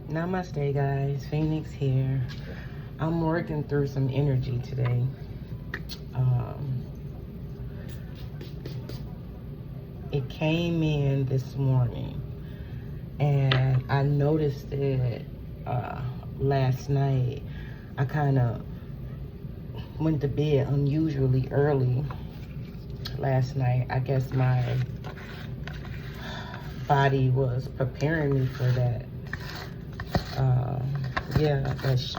Namaste, guys. Phoenix here. I'm working through some energy today. Um, it came in this morning, and I noticed it last night. I kind of went to bed unusually early last night. I guess my body was preparing me for that.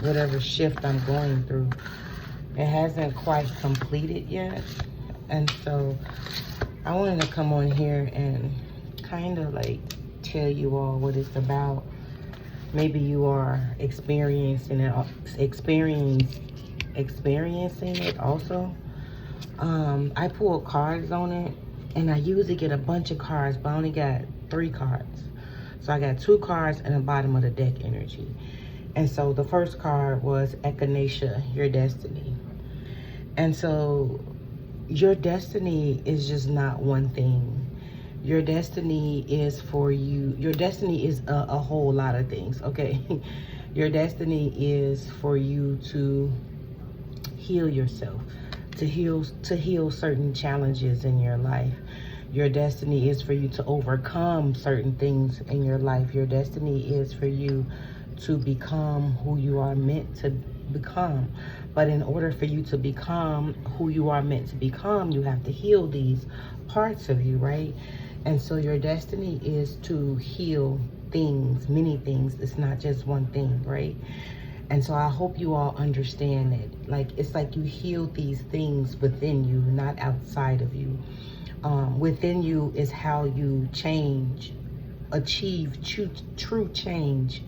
Whatever shift I'm going through, it hasn't quite completed yet. And so I wanted to come on here and kind of like tell you all what it's about. Maybe you are experiencing it also. I pulled cards on it, and I usually get a bunch of cards, but I only got 3 cards. So I got 2 cards in the bottom of the deck energy. And so the first card was Echinacea, your destiny. And so your destiny is just not one thing. Your destiny is for you. Your destiny is a whole lot of things, okay? Your destiny is for you to heal yourself, to heal certain challenges in your life. Your destiny is for you to overcome certain things in your life. Your destiny is for you to become who you are meant to become. But in order for you to become who you are meant to become, you have to heal these parts of you, right? And so your destiny is to heal things, many things. It's not just one thing, right? And so I hope you all understand that. Like, it's like you heal these things within you, not outside of you. Within you is how you achieve true change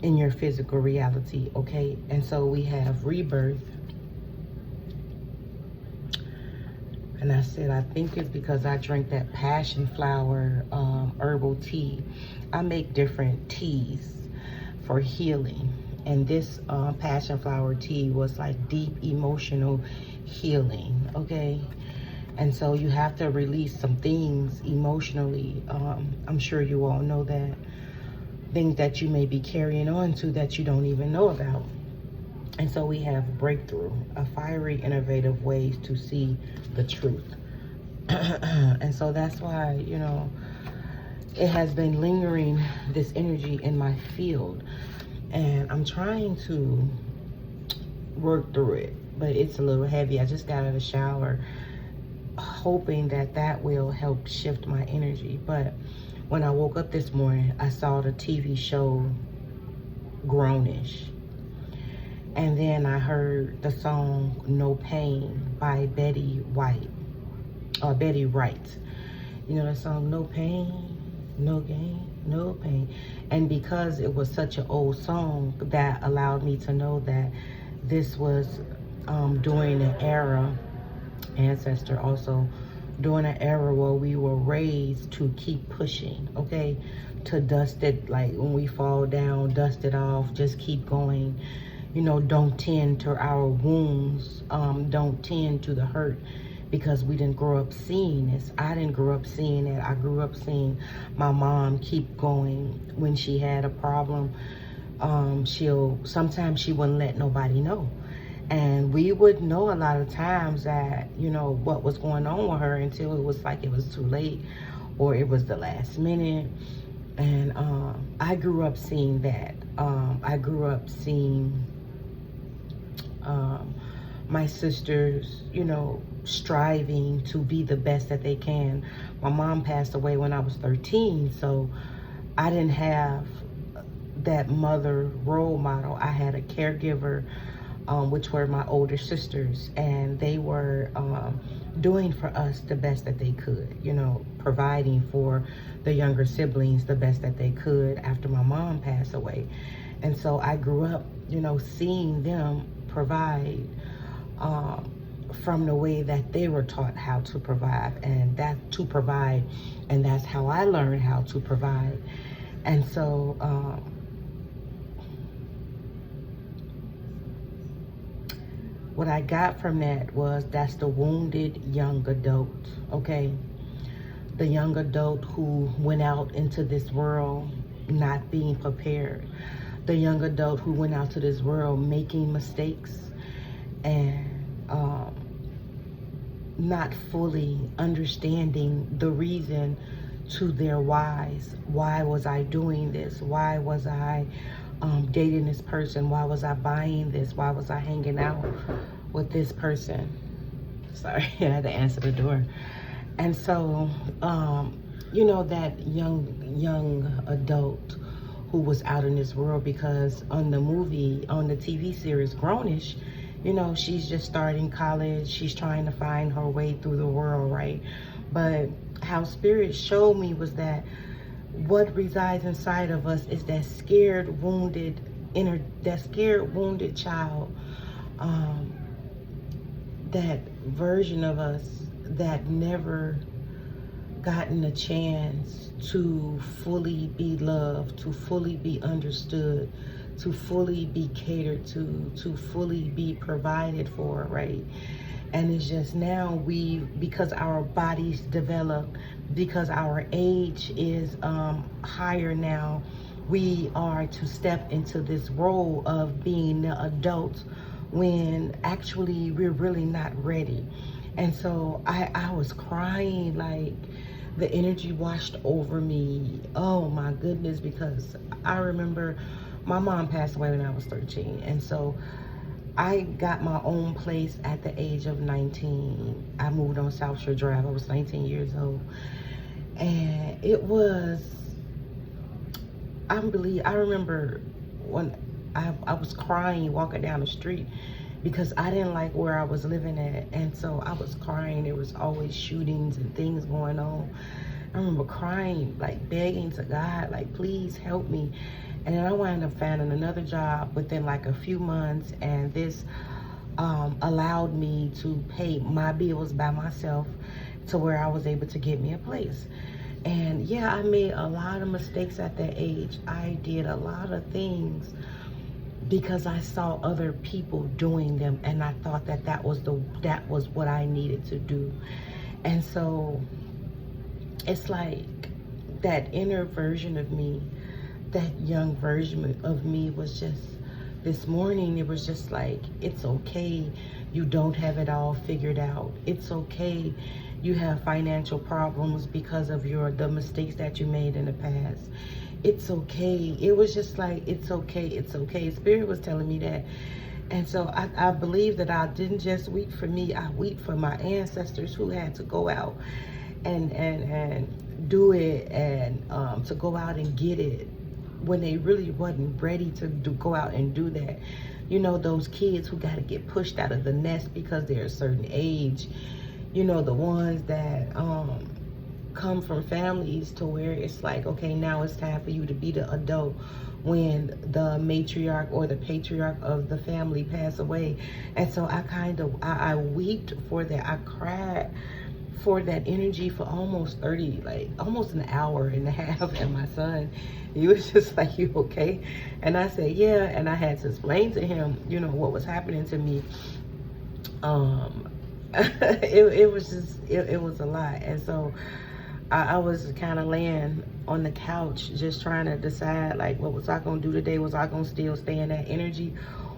in your physical reality, okay? And so we have rebirth. And I said, I think it's because I drank that passion flower herbal tea. I make different teas for healing. And this passion flower tea was like deep emotional healing, okay? And so you have to release some things emotionally. I'm sure you all know that. Things that you may be carrying on to that you don't even know about. And so we have breakthrough, a fiery, innovative ways to see the truth. And so that's why, you know, it has been lingering, this energy in my field. And I'm trying to work through it, but it's a little heavy. I just got out of the shower, hoping that that will help shift my energy. But when I woke up this morning, I saw the TV show Grownish. And then I heard the song No Pain by Betty Wright. You know the song No Pain, No Gain, No Pain. And because it was such an old song, that allowed me to know that this was during an era, ancestor also, during an era where we were raised to keep pushing, okay? To dust it, like when we fall down, dust it off, just keep going. You know, don't tend to our wounds, don't tend to the hurt, because we didn't grow up seeing this. I didn't grow up seeing it. I grew up seeing my mom keep going. When she had a problem, sometimes she wouldn't let nobody know. And we would know a lot of times that, you know, what was going on with her until it was like it was too late or it was the last minute. And I grew up seeing that. I grew up seeing my sisters, you know, striving to be the best that they can. My mom passed away when I was 13, so I didn't have that mother role model. I had a caregiver, which were my older sisters, and they were doing for us the best that they could, you know, providing for the younger siblings the best that they could after my mom passed away. And so I grew up, you know, seeing them provide from the way that they were taught how to provide, and that's how I learned how to provide. And so what I got from that was that's the wounded young adult, okay? The young adult who went out into this world not being prepared. the young adult who went out to this world making mistakes and not fully understanding the reason to their whys. Why was I doing this? Why was I dating this person? Why was I buying this? Why was I hanging out with this person? Sorry, I had to answer the door. And so, you know, that young adult who was out in this world, because on the TV series Grownish, you know, she's just starting college. She's trying to find her way through the world, right? But how Spirit showed me was that what resides inside of us is that scared, wounded child, that version of us that never gotten a chance to fully be loved, to fully be understood, to fully be catered to fully be provided for, right? And it's just now because our bodies develop, because our age is higher now, we are to step into this role of being the adult when actually we're really not ready. And so I was crying, like the energy washed over me. Oh my goodness, because I remember my mom passed away when I was 13. And so I got my own place at the age of 19. I moved on South Shore Drive. I was 19 years old. And it was, I remember when I was crying walking down the street because I didn't like where I was living at. And so I was crying. There was always shootings and things going on. I remember crying, like begging to God, like, please help me. And then I wound up finding another job within like a few months, and this allowed me to pay my bills by myself to where I was able to get me a place. And yeah, I made a lot of mistakes at that age. I did a lot of things because I saw other people doing them, and I thought that was what I needed to do. And so it's like that inner version of me, that young version of me was just, this morning, it was just like, it's okay, you don't have it all figured out. It's okay, you have financial problems because of the mistakes that you made in the past. It's okay. It was just like, it's okay, it's okay. Spirit was telling me that. And so I believe that I didn't just weep for me, I weep for my ancestors who had to go out and do it, and to go out and get it when they really wasn't ready to go out and do that. You know, those kids who got to get pushed out of the nest because they're a certain age. You know, the ones that come from families to where it's like, okay, now it's time for you to be the adult when the matriarch or the patriarch of the family pass away. And so I wept for that. I cried for that energy for almost an hour and a half. And my son, he was just like, you okay? And I said, yeah. And I had to explain to him, you know, what was happening to me. It was a lot. And so I was kind of laying on the couch just trying to decide, like, what was I going to do today? Was I going to still stay in that energy,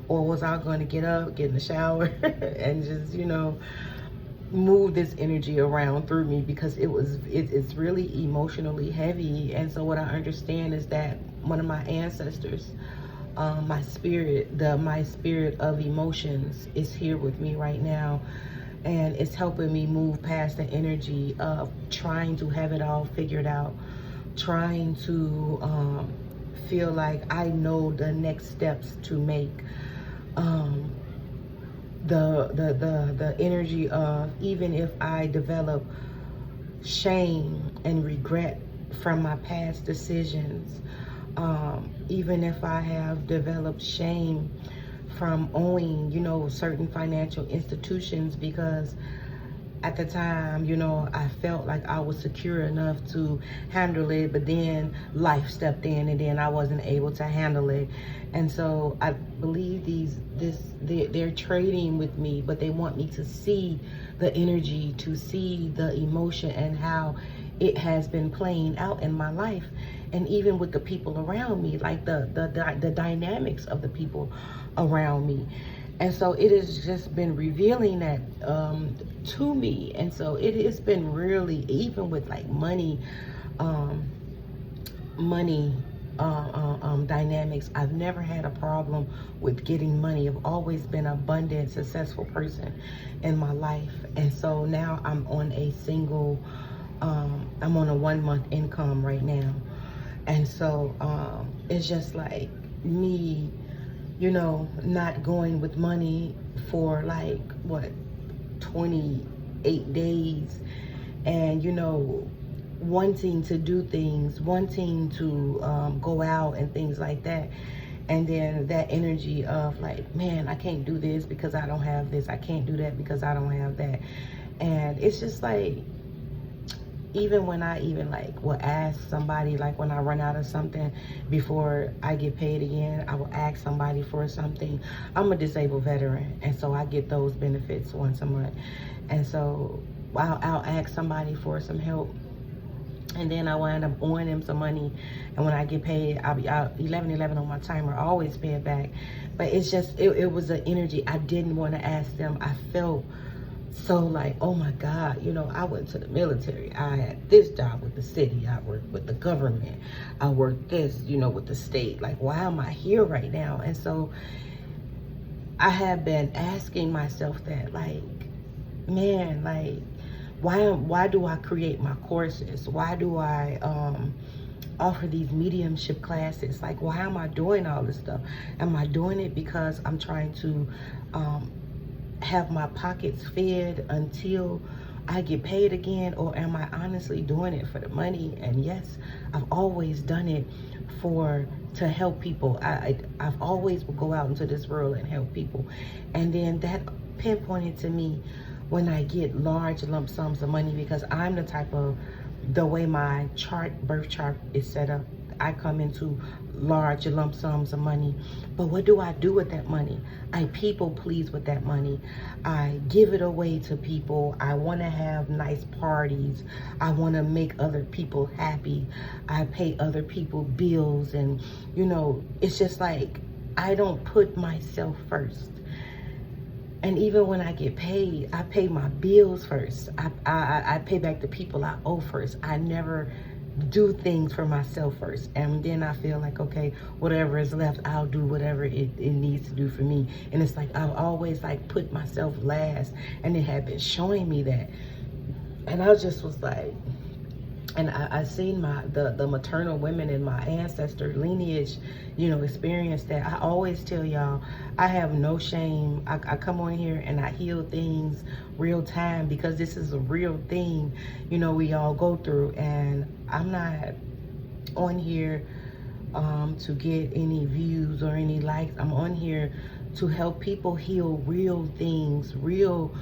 or was I going to get up, get in the shower and just, you know, move this energy around through me, because it's really emotionally heavy. And so what I understand is that one of my ancestors, my spirit of emotions, is here with me right now, and it's helping me move past the energy of trying to have it all figured out, trying to feel like I know the next steps to make. The energy of, even if I develop shame and regret from my past decisions, even if I have developed shame from owing, you know, certain financial institutions, because at the time, you know, I felt like I was secure enough to handle it, but then life stepped in and then I wasn't able to handle it. And so I believe they're trading with me, but they want me to see the energy, to see the emotion and how it has been playing out in my life. and even with the people around me, like the dynamics of the people around me. And so it has just been revealing that to me. And so it has been really, even with like money, money dynamics, I've never had a problem with getting money. I've always been an abundant, successful person in my life. And so now I'm on a single, I'm on a 1 month income right now. And so it's just like me, you know, not going with money for like, what, 28 days, and, you know, wanting to do things, wanting to go out and things like that. And then that energy of like, man, I can't do this because I don't have this. I can't do that because I don't have that. And it's just like, even when I even like will ask somebody, like when I run out of something before I get paid again, I will ask somebody for something. I'm a disabled veteran, and so I get those benefits once a month. And so I'll ask somebody for some help, and then I will end up owing them some money. And when I get paid, I'll be out 11:11 on my timer. I always pay it back. But it's just, it was an energy. I didn't want to ask them. I felt so like, oh my God, you know, I went to the military. I had this job with the city. I worked with the government. I worked this, you know, with the state. Like, why am I here right now? And so I have been asking myself that, like, man, like, why do I create my courses? Why do I offer these mediumship classes? Like, why am I doing all this stuff? Am I doing it because I'm trying to have my pockets fed until I get paid again, or am I honestly doing it for the money? And yes, I've always done it to help people. I've always will go out into this world and help people. And then that pinpointed to me when I get large lump sums of money, because I'm the type of, the way my birth chart is set up, I come into large lump sums of money. But what do I do with that money? I people please with that money. I give it away to people. I want to have nice parties. I want to make other people happy. I pay other people bills. And, you know, it's just like, I don't put myself first. And even when I get paid, I pay my bills first. I pay back the people I owe first. I never do things for myself first. And then I feel like, okay, whatever is left, I'll do whatever it needs to do for me. And it's like, I've always like put myself last, and it had been showing me that. And I just was like, and I seen the maternal women in my ancestor lineage, you know, experience that. I always tell y'all, I have no shame. I come on here and I heal things real time, because this is a real thing, you know, we all go through. And I'm not on here to get any views or any likes. I'm on here to help people heal real things, real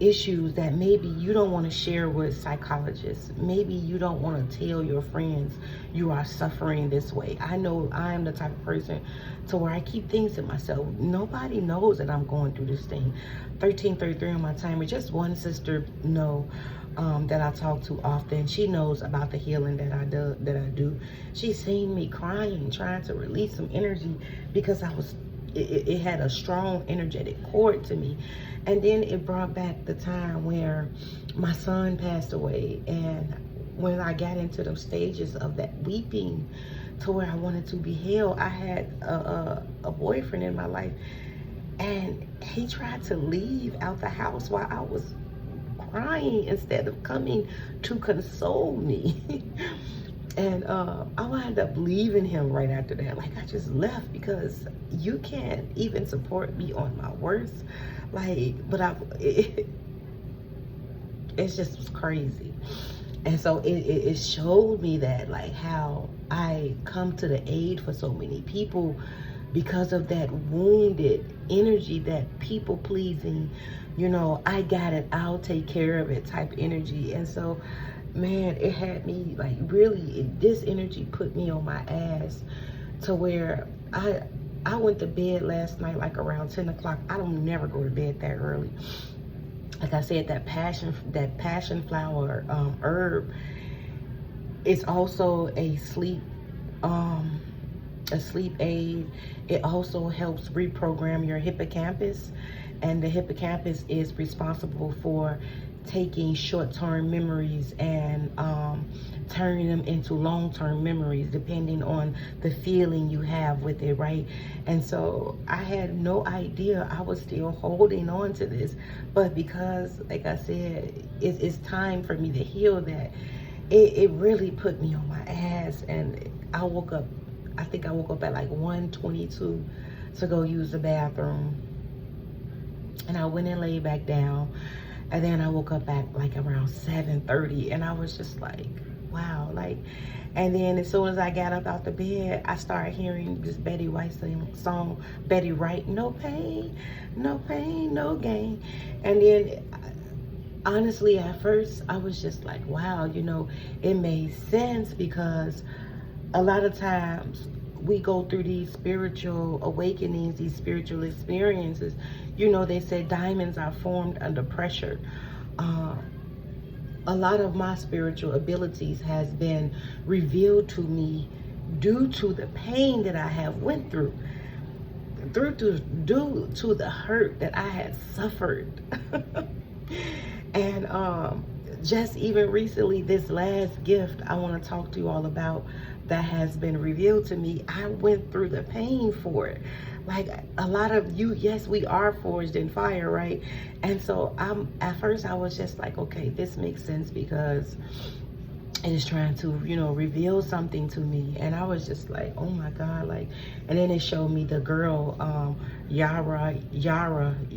issues that maybe you don't want to share with psychologists. Maybe you don't want to tell your friends you are suffering this way. I know I am the type of person to where I keep things to myself. Nobody knows that I'm going through this thing. 1333 on my timer. Just one sister know that I talk to often. She knows about the healing that I do. She's seen me crying, trying to release some energy, because it had a strong energetic cord to me. And then it brought back the time where my son passed away, and when I got into those stages of that weeping to where I wanted to be held, I had a boyfriend in my life, and he tried to leave out the house while I was crying instead of coming to console me. And I wound up leaving him right after that. Like, I just left, because you can't even support me on my worst. Like, but it's just crazy. And so it showed me that, like, how I come to the aid for so many people because of that wounded energy, that people pleasing, you know, I got it, I'll take care of it type energy. And so, man, it had me like, really, this energy put me on my ass to where I went to bed last night like around 10 o'clock. I don't never go to bed that early. Like I said, that passion flower herb is also a sleep a sleep aid. It also helps reprogram your hippocampus, and the hippocampus is responsible for taking short-term memories and turning them into long-term memories depending on the feeling you have with it, right? And so I had no idea I was still holding on to this, but because, like I said, it's time for me to heal that. It really put me on my ass, and I woke up, I think I woke up at like 1:22 to go use the bathroom, and I went and laid back down, and then I woke up at like around 7:30, and I was just like, wow, like, and then as soon as I got up out the bed, I started hearing this Betty White song, Betty Wright, no pain, no pain, no gain. And then honestly, at first, I was just like, wow, you know, it made sense, because a lot of times we go through these spiritual awakenings, these spiritual experiences. You know, they say diamonds are formed under pressure. A lot of my spiritual abilities has been revealed to me due to the pain that I have went through, due to the hurt that I had suffered. And just even recently, this last gift I want to talk to you all about that has been revealed to me, I went through the pain for it. Like a lot of you, yes, we are forged in fire, right? And so at first I was just like, okay, this makes sense, because it is trying to, you know, reveal something to me. And I was just like, oh my God, like, and then it showed me the girl, Yara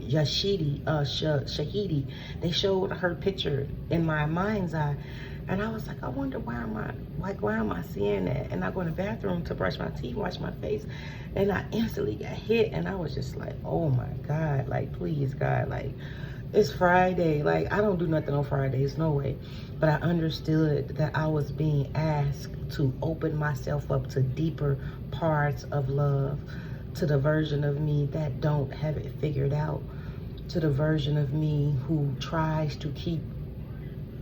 Shahidi. They showed her picture in my mind's eye. And I was like, I wonder why am I seeing that? And I go in the bathroom to brush my teeth, wash my face, and I instantly got hit. And I was just like, oh my God, like, please God, like, it's Friday. Like, I don't do nothing on Fridays, no way. But I understood that I was being asked to open myself up to deeper parts of love, to the version of me that don't have it figured out, to the version of me who tries to keep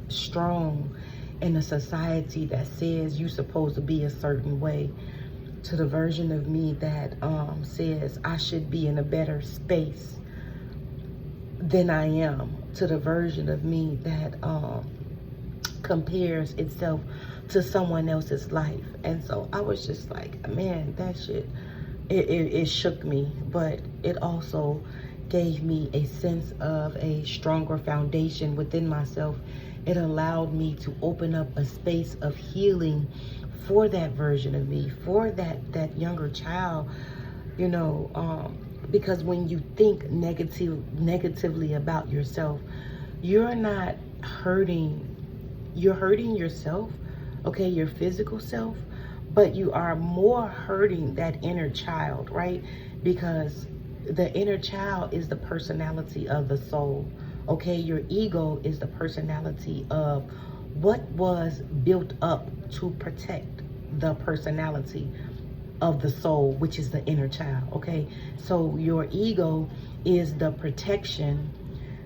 strong in a society that says you're supposed to be a certain way, to the version of me that says I should be in a better space than I am, to the version of me that compares itself to someone else's life. And so I was just like, man, that shit, it shook me, but it also gave me a sense of a stronger foundation within myself. It allowed me to open up a space of healing for that version of me, for that younger child, you know, because when you think negatively about yourself, you're not hurting, you're hurting yourself, okay, your physical self, but you are more hurting that inner child, right? Because the inner child is the personality of the soul. Okay, your ego is the personality of what was built up to protect the personality of the soul, which is the inner child. Okay, so your ego is the protection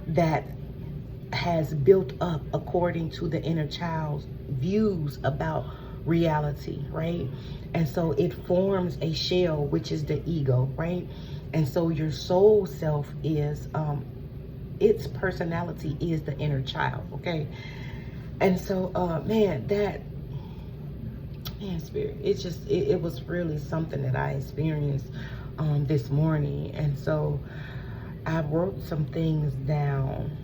that has built up according to the inner child's views about reality, right? And so it forms a shell, which is the ego, right? And so your soul self is its personality is the inner child, okay? And so man, spirit, it's just it was really something that I experienced this morning. And so I wrote some things down,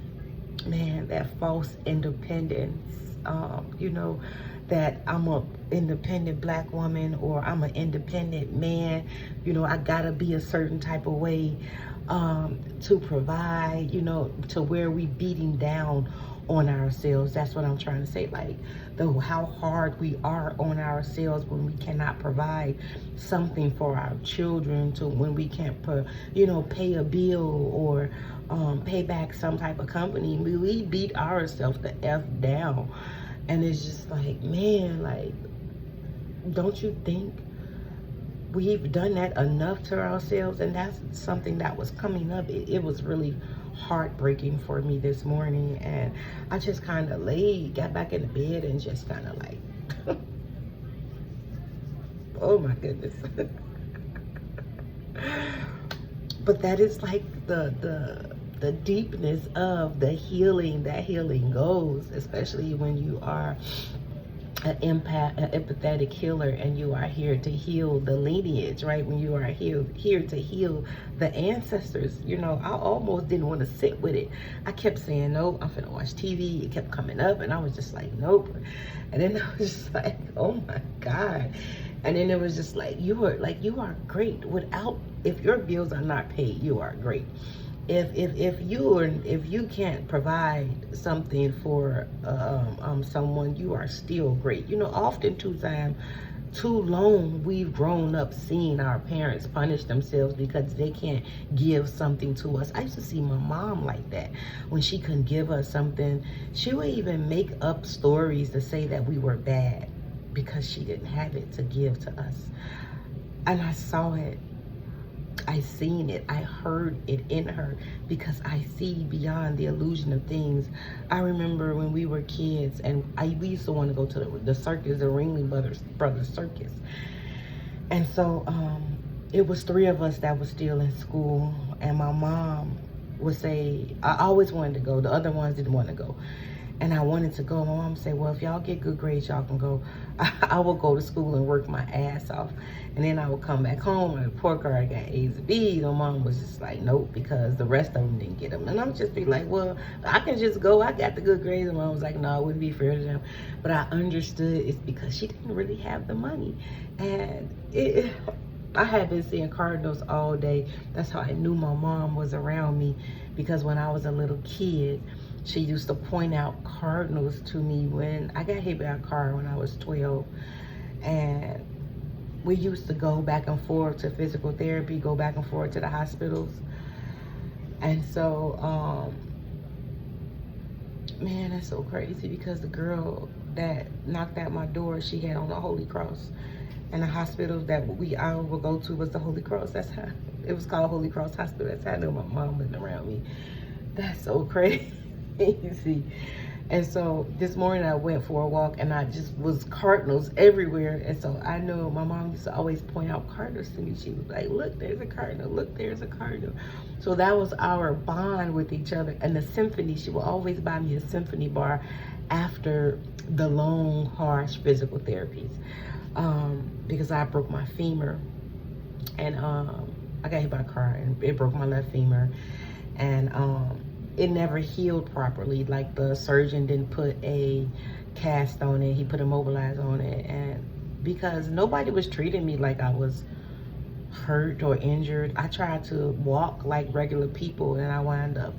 man, that false independence, you know, that I'm a independent black woman, or I'm an independent man, you know, I gotta be a certain type of way to provide, you know, to where we beating down on ourselves. That's what I'm trying to say. Like, how hard we are on ourselves when we cannot provide something for our children, to when we can't you know, pay a bill or pay back some type of company. We beat ourselves the F down. And it's just like, man, like, don't you think we've done that enough to ourselves? And that's something that was coming up. It was really heartbreaking for me this morning. And I just kind of got back in the bed and just kind of like Oh my goodness. But that is like the deepness of the healing that healing goes, especially when you are an empathetic healer, and you are here to heal the lineage, right? When you are here to heal the ancestors. You know, I almost didn't want to sit with it. I kept saying, nope, I'm finna watch TV. It kept coming up, and I was just like, nope. And then I was just like, oh my God. And then it was just like, you are great without, if your bills are not paid, you are great. If you can't provide something for someone, you are still great. You know, often too long we've grown up seeing our parents punish themselves because they can't give something to us. I used to see my mom like that. When she couldn't give us something, she would even make up stories to say that we were bad because she didn't have it to give to us. And I saw it. I seen it. I heard it in her, because I see beyond the illusion of things. I remember when we were kids, and we used to want to go to the circus, the Ringling Brothers Circus. And so it was 3 of us that was still in school, and my mom would say, I always wanted to go. The other ones didn't want to go. And I wanted to go. My mom would say, well, if y'all get good grades, y'all can go. I will go to school and work my ass off. And then I would come back home, and the report card got A's and B's. My mom was just like, nope, because the rest of them didn't get them. And I'm just be like, well, I can just go. I got the good grades. And mom was like, no, it wouldn't be fair to them. But I understood it's because she didn't really have the money. And I had been seeing cardinals all day. That's how I knew my mom was around me, because when I was a little kid, she used to point out cardinals to me when I got hit by a car when I was 12. And we used to go back and forth to physical therapy, go back and forth to the hospitals. And so, man, that's so crazy, because the girl that knocked at my door, she had on the Holy Cross. And the hospital that I would go to was the Holy Cross. That's how it was called, Holy Cross Hospital. That's how I knew my mom lived around me. That's so crazy. And so this morning I went for a walk, and I just was cardinals everywhere. And so I know my mom used to always point out cardinals to me. She was like, look, there's a cardinal, look, there's a cardinal. So that was our bond with each other. And the symphony, she would always buy me a symphony bar after the long, harsh physical therapies, because I broke my femur, and I got hit by a car, and it broke my left femur. And it never healed properly. Like, the surgeon didn't put a cast on it, he put immobilize on it. And because nobody was treating me like I was hurt or injured, I tried to walk like regular people, and I wound up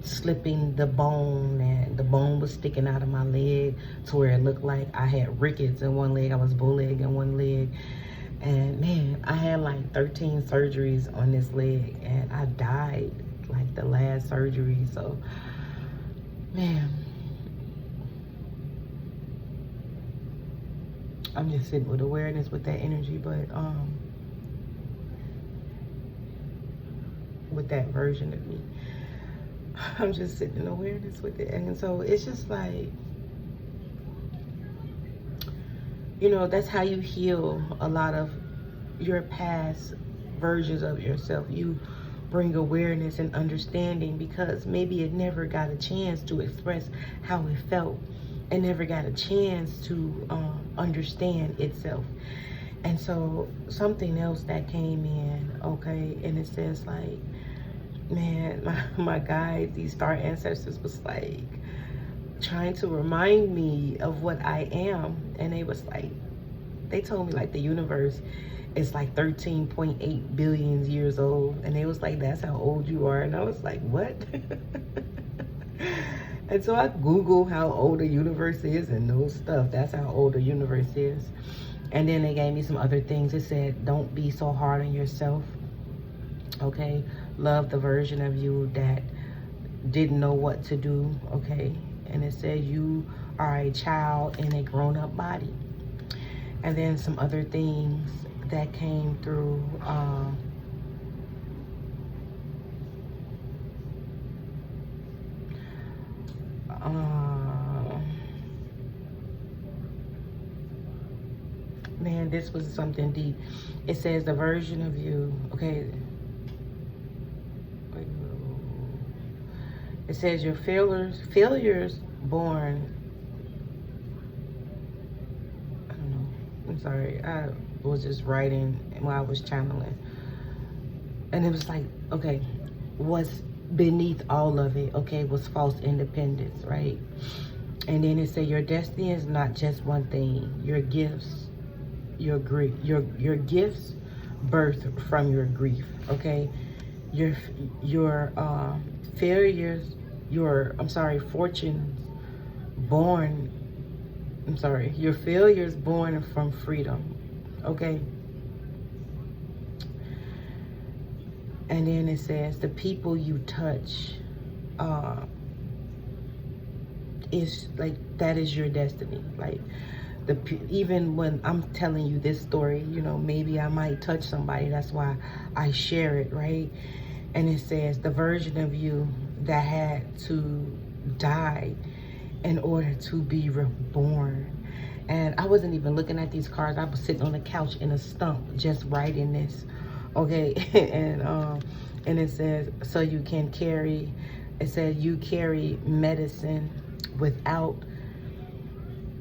slipping the bone, and the bone was sticking out of my leg to where it looked like I had rickets in one leg. I was bull-legged in one leg. And man, I had like 13 surgeries on this leg, and I died like the last surgery. So man, I'm just sitting with awareness with that energy, but with that version of me, I'm just sitting in awareness with it. And so it's just like, you know, that's how you heal a lot of your past versions of yourself. You bring awareness and understanding, because maybe it never got a chance to express how it felt. It never got a chance to understand itself. And so something else that came in, okay, and it says like, man, my guides, these star ancestors, was like trying to remind me of what I am. And they was like, they told me like the universe is like 13.8 billion years old. And they was like, that's how old you are. And I was like, what? And so I Googled how old the universe is and those stuff. That's how old the universe is. And then they gave me some other things. It said, don't be so hard on yourself. Okay? Love the version of you that didn't know what to do. Okay? And it said you are a child in a grown-up body. And then some other things that came through. Man, and this was something deep. It says the version of you, okay. It says your failures born. I don't know. I'm sorry. I was just writing while I was channeling. And it was like, okay, what's beneath all of it, okay, was false independence, right? And then it said your destiny is not just one thing. Your gifts, your grief, your gifts birth from your grief, okay? Your failures, fortunes born, your failures born from freedom, okay? And then it says the people you touch is like, that is your destiny. Like, even when I'm telling you this story, you know, maybe I might touch somebody. That's why I share it, right? And it says the version of you that had to die in order to be reborn. And I wasn't even looking at these cards. I was sitting on the couch in a stump just writing this, okay? And it says, so you can carry, it said you carry medicine without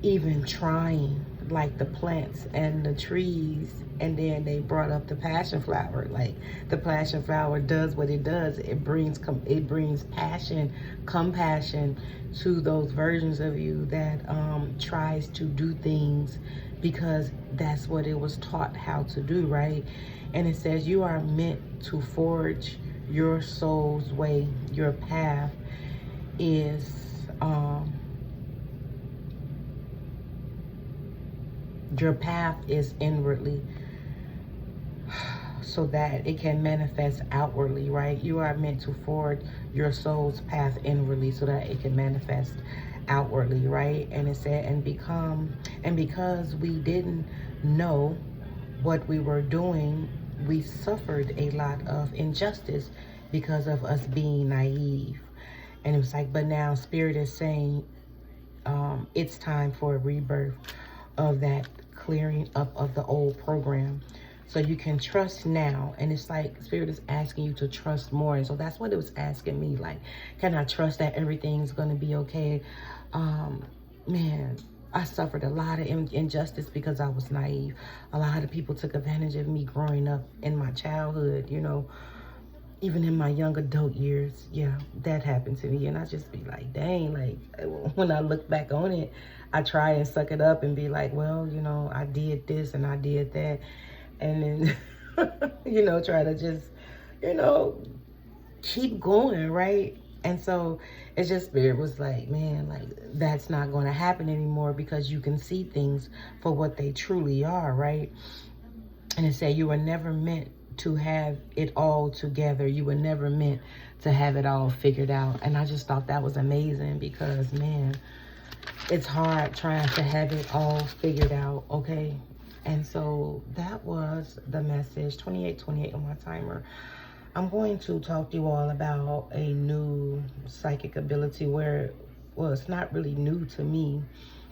even trying, like the plants and the trees. And then they brought up the passion flower. Like, the passion flower does what it does. It brings passion, compassion to those versions of you that tries to do things because that's what it was taught how to do, right? And it says you are meant to forge your soul's way. Your path is inwardly, so that it can manifest outwardly, right? You are meant to forge your soul's path inwardly so that it can manifest outwardly, right? And it said, and because we didn't know what we were doing, we suffered a lot of injustice because of us being naive. And it was like, but now Spirit is saying it's time for a rebirth of that clearing up of the old program, so you can trust now. And it's like Spirit is asking you to trust more. And so that's what it was asking me, like, can I trust that everything's going to be okay? Man, I suffered a lot of injustice because I was naive. A lot of people took advantage of me growing up in my childhood, you know, even in my young adult years. Yeah, that happened to me. And I just be like, dang, like, when I look back on it, I try and suck it up and be like, well, you know, I did this and I did that. And then, you know, try to just, you know, keep going, right? And so it's just, Spirit was like, man, like, that's not going to happen anymore, because you can see things for what they truly are, right? And it said you were never meant to have it all together. You were never meant to have it all figured out. And I just thought that was amazing, because, man, it's hard trying to have it all figured out, okay? And so that was the message. 2828 on my timer. I'm going to talk to you all about a new psychic ability where, well, it's not really new to me.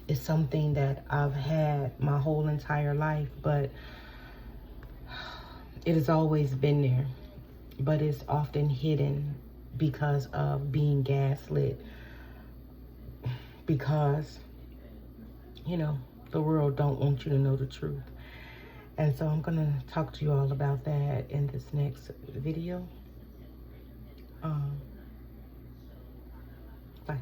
It's something that I've had my whole entire life, but it has always been there. But it's often hidden because of being gaslit. Because, you know, the world don't want you to know the truth. And so I'm going to talk to you all about that in this next video. Bye.